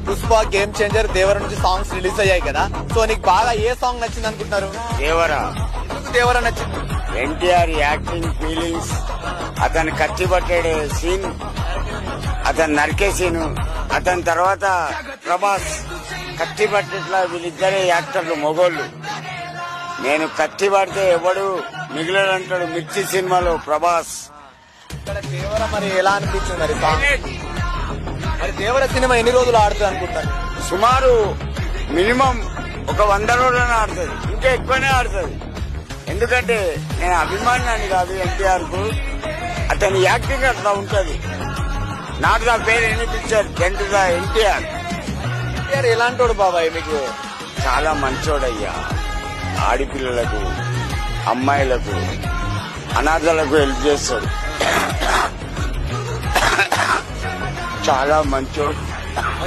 Pushpa, game changer, దేవర నుంచి songs release అయ్యాయి కదా. సో నీకు బాగా ఏ సాంగ్ నచ్చింది అనుకుంటున్నారు? దేవరా. ఎందుకు దేవర నచ్చింది? ఎన్టీఆర్ యాక్టింగ్, ఫీలింగ్స్, అతను కత్తిపట్టాడే సీన్, అతను నరికే సీను, అతని తర్వాత ప్రభాస్ కత్తి పట్టేట్లా వీళ్ళిద్దరే యాక్టర్లు మొగోళ్ళు. నేను కత్తి పడితే ఎవడు మిగిలడంటాడు మిర్చి సినిమాలో ప్రభాస్. ఇక్కడ దేవర మరి ఎలా అనిపించింది మరి సాంగ్? మరి దేవర సినిమా ఎన్ని రోజులు ఆడుతుంది అనుకుంటారు? సుమారు మినిమం ఒక 100 రోజులనే ఆడుతుంది, ఇంకా ఎక్కువనే ఆడుతుంది. ఎందుకంటే నేను అభిమానాన్ని కాదు ఎన్టీఆర్ కు, అతని యాక్టింగ్ అట్లా ఉంటది. నాకు నా పేరు ఎన్ని పిక్చర్ ఎన్టీఆర్. ఎన్టీఆర్ ఎలాంటోడు బాబాయ్ మీకు? చాలా మంచోడయ్యా. ఆడపిల్లలకు, అమ్మాయిలకు, అనాథలకు హెల్ప్ చేస్తాడు. చాలా మంచోడు.